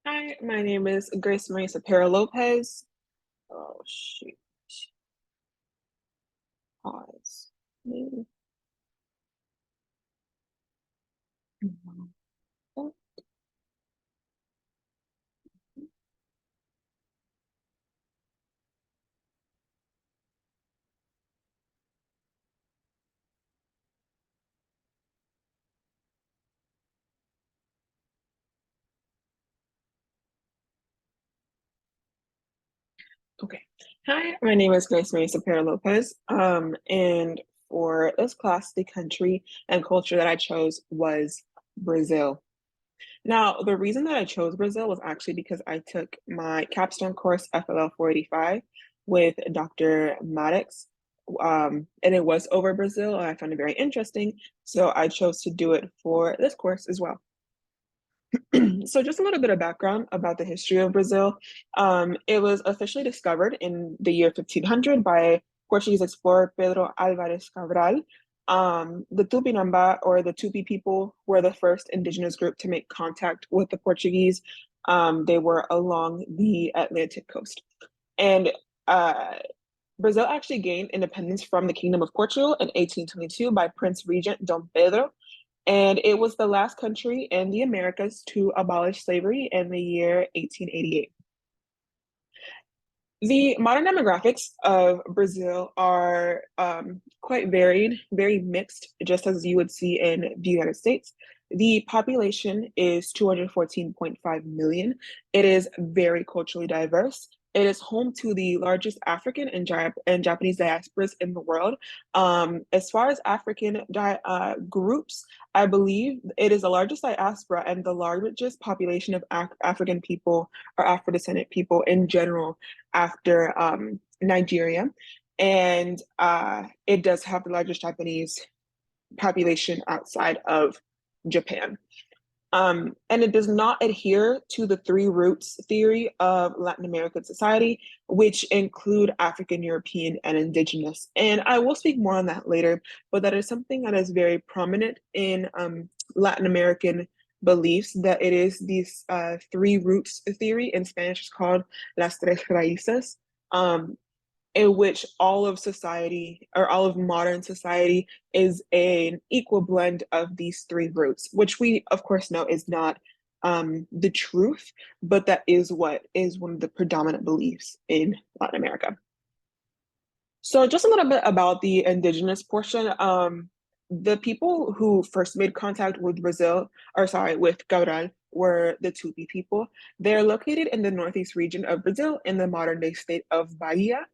Hi, my name is Grace Marie Cepero-Lopez. Oh, shoot. Pause. Mhm. Okay. Hi, my name is Grace Marie Cepero-Lopez. And for this class, the country and culture that I chose was Brazil. Now, the reason that I chose Brazil was actually because I took my capstone course, FLL 485, with Dr. Maddox. And it was over Brazil, and I found it very interesting. So I chose to do it for this course as well. So just a little bit of background about the history of Brazil. It was officially discovered in the year 1500 by Portuguese explorer Pedro Álvares Cabral. The Tupinamba, or the Tupi people, were the first indigenous group to make contact with the Portuguese. They were along the Atlantic coast. And uh, Brazil actually gained independence from the Kingdom of Portugal in 1822 by Prince Regent Dom Pedro, and it was the last country in the Americas to abolish slavery in the year 1888. The modern demographics of Brazil are quite varied, very mixed, just as you would see in the United States. The population is 214.5 million. It is very culturally diverse. It is home to the largest African and Japanese diasporas in the world. As far as African groups, I believe it is the largest diaspora and the largest population of African people or Afro-descendant people in general after Nigeria. And it does have the largest Japanese population outside of Japan. And it does not adhere to the three roots theory of Latin American society, which include African, European, and Indigenous. And I will speak more on that later, but that is something that is very prominent in Latin American beliefs, that it is these three roots theory. In Spanish, it's called las tres raíces. Um, in which all of society or all of modern society is an equal blend of these three roots, which we of course know is not the truth, but that is what is one of the predominant beliefs in Latin America. So just a little bit about the indigenous portion. The people who first made contact with Brazil, or sorry, with Cabral, were the Tupi people. They're located in the northeast region of Brazil in the modern day state of Bahia.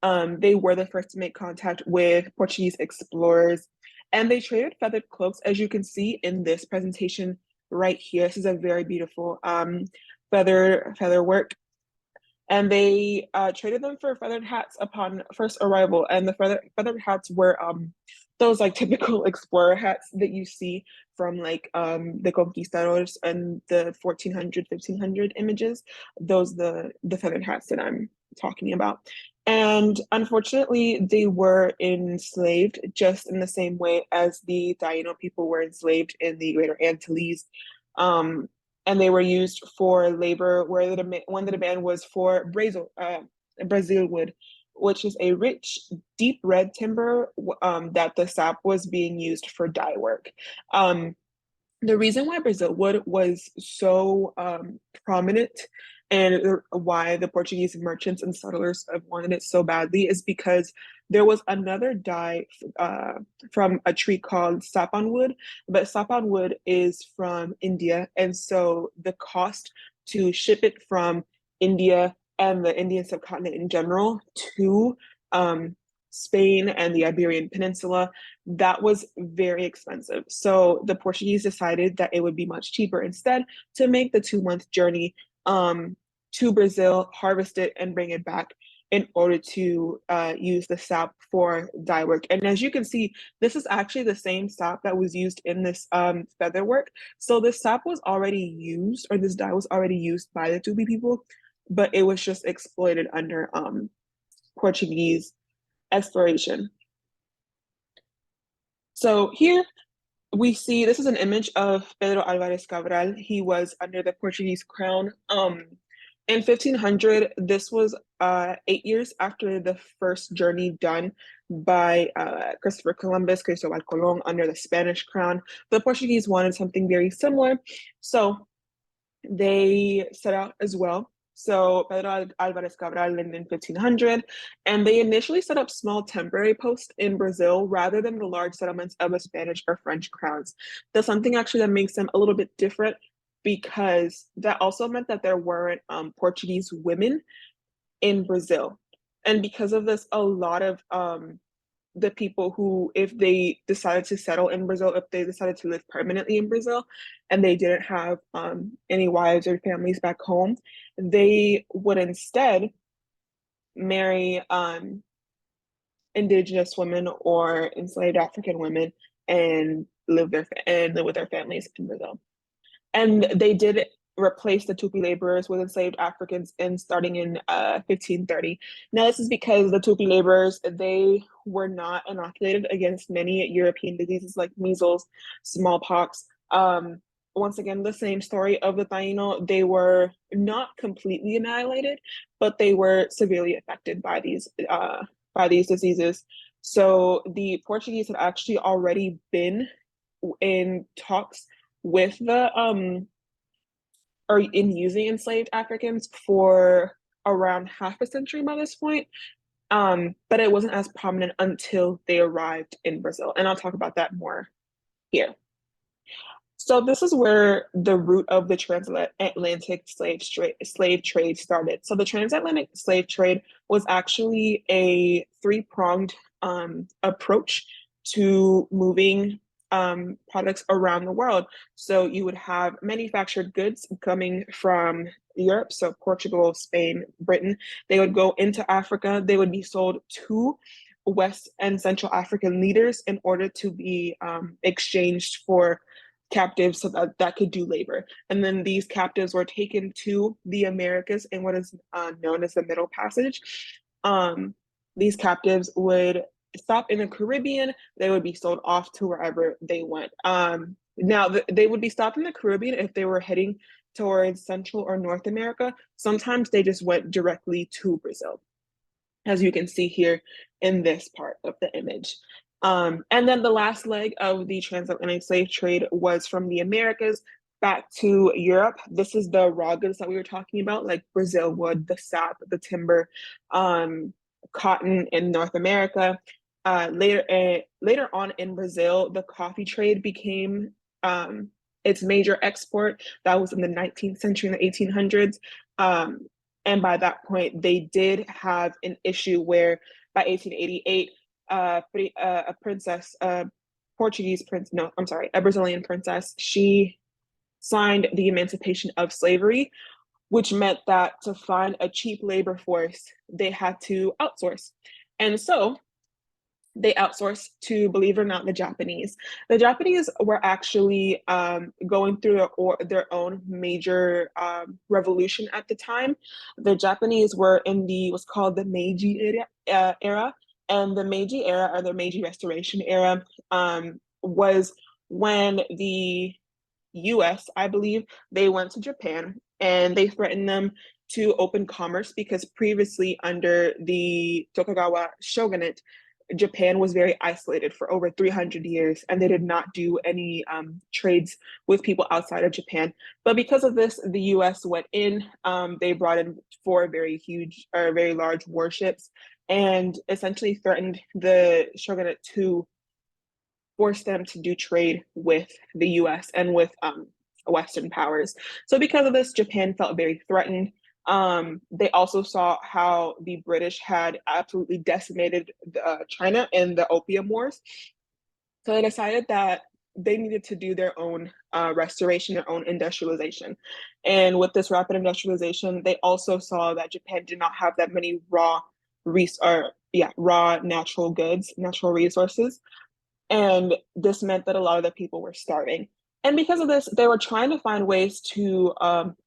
They were the first to make contact with Portuguese explorers, and they traded feathered cloaks, as you can see in this presentation right here. This is a very beautiful feather work, and they traded them for feathered hats upon first arrival. And the feathered hats were those like typical explorer hats that you see from like the conquistadors and the 1400, 1500 images. Those the feathered hats that I'm talking about. And unfortunately, they were enslaved just in the same way as the Taino people were enslaved in the Greater Antilles. Um, and they were used for labor where when the demand was for Brazil wood, which is a rich, deep red timber that the sap was being used for dye work. The reason why Brazil wood was so prominent and why the Portuguese merchants and settlers have wanted it so badly is because there was another dye uh, from a tree called sapan wood, but sapan wood is from India, and so the cost to ship it from India and the Indian subcontinent in general to um, Spain and the Iberian Peninsula, that was very expensive. So the Portuguese decided that it would be much cheaper instead to make the 2 month journey to Brazil, harvest it, and bring it back in order to use the sap for dye work. And as you can see, this is actually the same sap that was used in this feather work. So this sap was already used, or this dye was already used by the Tupi people, but it was just exploited under Portuguese exploration. So here we see this is an image of Pedro Alvarez Cabral. He was under the Portuguese crown. In 1500, this was 8 years after the first journey done by Christopher Columbus, Cristobal Colon under the Spanish crown. The Portuguese wanted something very similar, so they set out as well. So Pedro Alvarez Cabral lived in 1500, and they initially set up small temporary posts in Brazil rather than the large settlements of the Spanish or French crowns. That's something actually that makes them a little bit different because that also meant that there weren't Portuguese women in Brazil. And because of this, a lot of the people who, if they decided to settle in Brazil, if they decided to live permanently in Brazil, and they didn't have any wives or families back home, they would instead marry indigenous women or enslaved African women and live with their families in Brazil. And they did replace the Tupi laborers with enslaved Africans starting in 1530. Now, this is because the Tupi laborers, they were not inoculated against many European diseases like measles, smallpox. Once again, the same story of the Taino. They were not completely annihilated, but they were severely affected by these diseases. So the Portuguese had actually already been in talks with the or in using enslaved Africans for around half a century by this point. But it wasn't as prominent until they arrived in Brazil. And I'll talk about that more here. So this is where the root of the transatlantic slave trade started. So the transatlantic slave trade was actually a three-pronged approach to moving products around the world. So you would have manufactured goods coming from Europe, so Portugal, Spain, Britain. They would go into Africa. They would be sold to West and Central African leaders in order to be exchanged for captives so that could do labor. And then these captives were taken to the Americas in what is known as the Middle Passage. These captives would stop in the Caribbean. They would be sold off to wherever they went. Now, they would be stopped in the Caribbean if they were heading towards Central or North America. Sometimes they just went directly to Brazil, as you can see here in this part of the image. And then the last leg of the transatlantic slave trade was from the Americas back to Europe. This is the raw goods that we were talking about, like Brazil wood, the sap, the timber, cotton in North America. Later on in Brazil, the coffee trade became its major export. That was in the 19th century, in the 1800s. And by that point, they did have an issue where by 1888, a princess, a Portuguese prince, no, I'm sorry, a Brazilian princess, she signed the Emancipation of Slavery, which meant that to find a cheap labor force, they had to outsource. And so they outsourced to, believe it or not, the Japanese. The Japanese were actually going through their own major revolution at the time. The Japanese were in what's called the Meiji era, and the Meiji era, or the Meiji Restoration era, was when the US, I believe, they went to Japan and they threatened them to open commerce because previously under the Tokugawa shogunate, Japan was very isolated for over 300 years, and they did not do any trades with people outside of Japan. But because of this, the U.S. went in. They brought in four very large warships, and essentially threatened the shogunate to force them to do trade with the U.S. and with Western powers. So because of this, Japan felt very threatened. They also saw how the British had absolutely decimated China in the Opium Wars. So they decided that they needed to do their own restoration, their own industrialization. And with this rapid industrialization, they also saw that Japan did not have that many raw natural goods, natural resources. And this meant that a lot of the people were starving. And because of this, they were trying to find ways to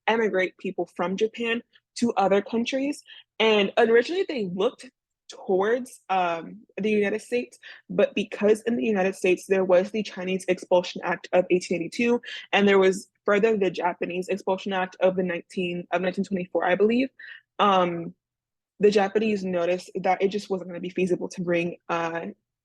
emigrate people from Japan to other countries. And originally they looked towards the United States, but because in the United States there was the Chinese Expulsion Act of 1882, and there was further the Japanese Expulsion Act of 1924, I believe. Um, the Japanese noticed that it just wasn't going to be feasible to bring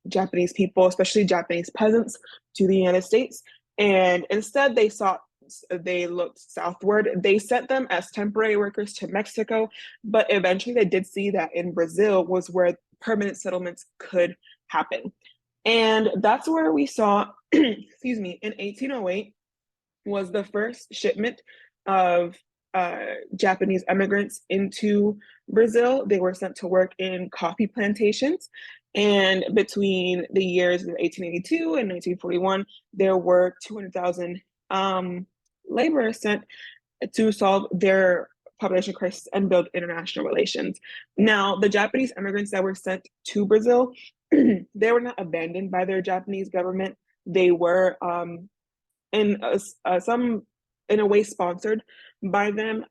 Japanese people, especially Japanese peasants, to the United States. And instead, they looked southward. They sent them as temporary workers to Mexico, but eventually they did see that in Brazil was where permanent settlements could happen. And that's where we saw, excuse me, in 1808 was the first shipment of Japanese immigrants into Brazil. They were sent to work in coffee plantations. And between the years of 1882 and 1941, there were 200,000 laborers sent to solve their population crisis and build international relations. Now, the Japanese immigrants that were sent to Brazil, they were not abandoned by their Japanese government. They were in some in a way sponsored by them.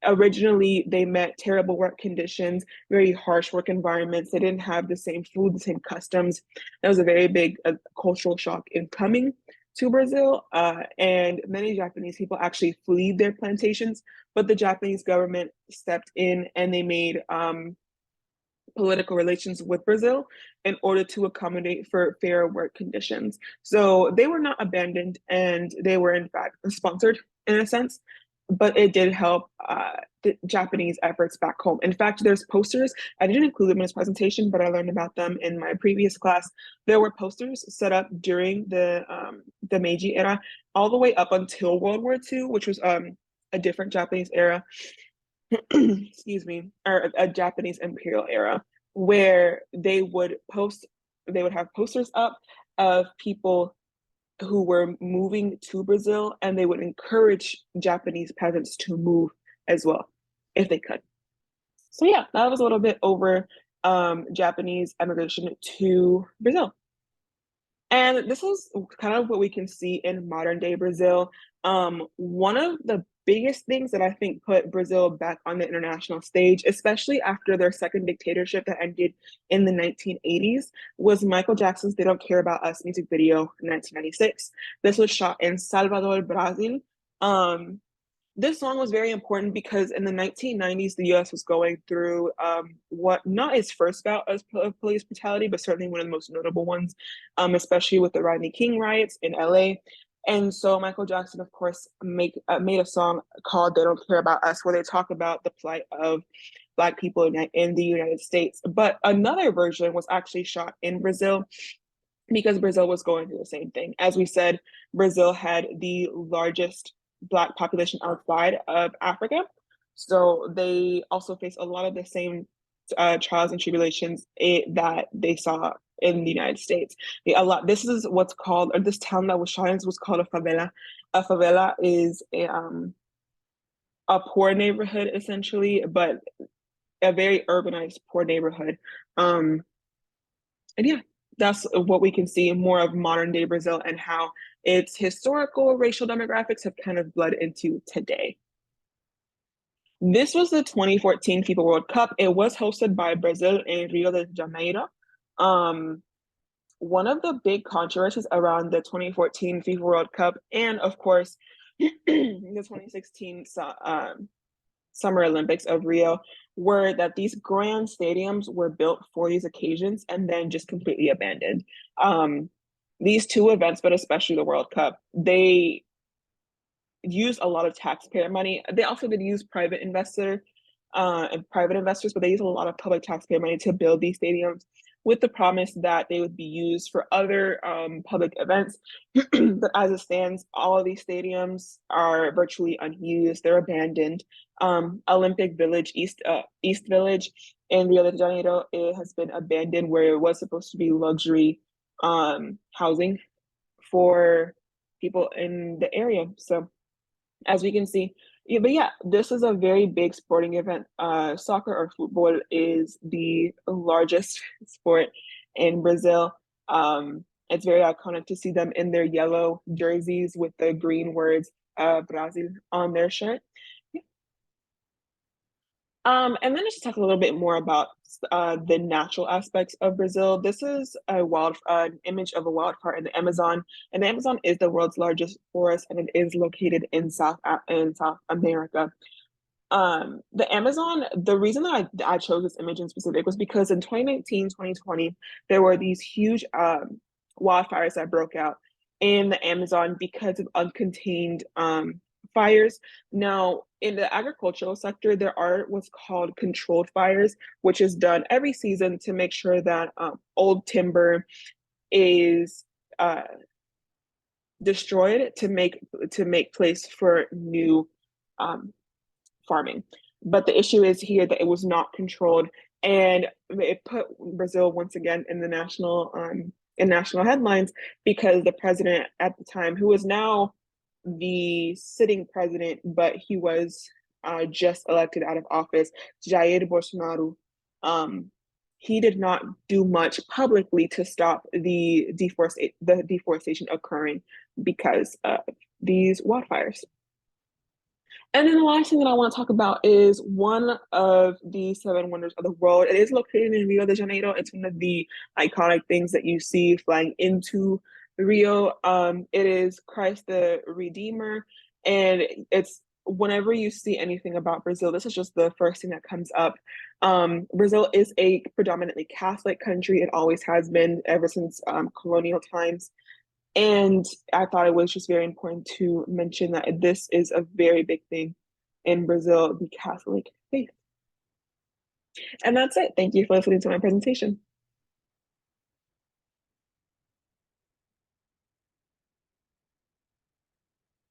Originally, they met terrible work conditions, very harsh work environments. They didn't have the same food, the same customs. That was a very big cultural shock in coming to Brazil. And many Japanese people actually fled their plantations, but the Japanese government stepped in and they made political relations with Brazil in order to accommodate for fair work conditions. So they were not abandoned and they were in fact sponsored in a sense, but it did help the Japanese efforts back home. In fact, there's posters. I didn't include them in this presentation, but I learned about them in my previous class. There were posters set up during the Meiji era, all the way up until World War II, which was a different Japanese era, excuse me, or a Japanese imperial era, where they would have posters up of people who were moving to Brazil, and they would encourage Japanese peasants to move as well if they could. So yeah, that was a little bit over Japanese immigration to Brazil. And this is kind of what we can see in modern day Brazil. One of the biggest things that I think put Brazil back on the international stage, especially after their second dictatorship that ended in the 1980s, was Michael Jackson's They Don't Care About Us music video in 1996. This was shot in Salvador, Brazil. This song was very important because in the 1990s, the US was going through what not its first bout of police brutality, but certainly one of the most notable ones, especially with the Rodney King riots in LA. And so Michael Jackson, of course, made a song called They Don't Care About Us, where they talk about the plight of Black people in the United States. But another version was actually shot in Brazil because Brazil was going through the same thing. As we said, Brazil had the largest Black population outside of Africa. So they also face a lot of the same trials and tribulations that they saw in the United States. This is what's called, or this town that was shot in was called a favela. A favela is a poor neighborhood, essentially, but a very urbanized poor neighborhood. And yeah, that's what we can see more of modern day Brazil and how its historical racial demographics have kind of bled into today. This was the 2014 FIFA World Cup. It was hosted by Brazil in Rio de Janeiro. One of the big controversies around the 2014 FIFA World Cup and, of course, the 2016 Summer Olympics of Rio were that these grand stadiums were built for these occasions and then just completely abandoned. These two events, but especially the World Cup, they use a lot of taxpayer money. They also did use private investors, but they use a lot of public taxpayer money to build these stadiums with the promise that they would be used for other public events. But as it stands, all of these stadiums are virtually unused. They're abandoned. Olympic Village, East Village in Rio de Janeiro, it has been abandoned where it was supposed to be luxury housing for people in the area. So as we can see, yeah, but yeah, this is a very big sporting event. Soccer or football is the largest sport in Brazil. It's very iconic to see them in their yellow jerseys with the green words Brazil on their shirt. And then let's just talk a little bit more about the natural aspects of Brazil. This is an image of a wildfire in the Amazon, and the Amazon is the world's largest forest, and it is located in South America. The Amazon, the reason that I chose this image in specific was because in 2019, 2020, there were these huge wildfires that broke out in the Amazon because of uncontained fires. Now, in the agricultural sector, there are what's called controlled fires, which is done every season to make sure that old timber is uh, destroyed to make place for new um, farming. But the issue is here that it was not controlled, and it put Brazil once again in national headlines because the president at the time, who is now the sitting president, but he was just elected out of office, Jair Bolsonaro. Um, he did not do much publicly to stop the deforestation occurring because of these wildfires. And then the last thing that I want to talk about is one of the seven wonders of the world. It is located in Rio de Janeiro. It's one of the iconic things that you see flying into Rio. It is Christ the Redeemer. And it's whenever you see anything about Brazil, this is just the first thing that comes up. Brazil is a predominantly Catholic country. It always has been ever since colonial times. And I thought it was just very important to mention that this is a very big thing in Brazil, the Catholic faith. And that's it. Thank you for listening to my presentation.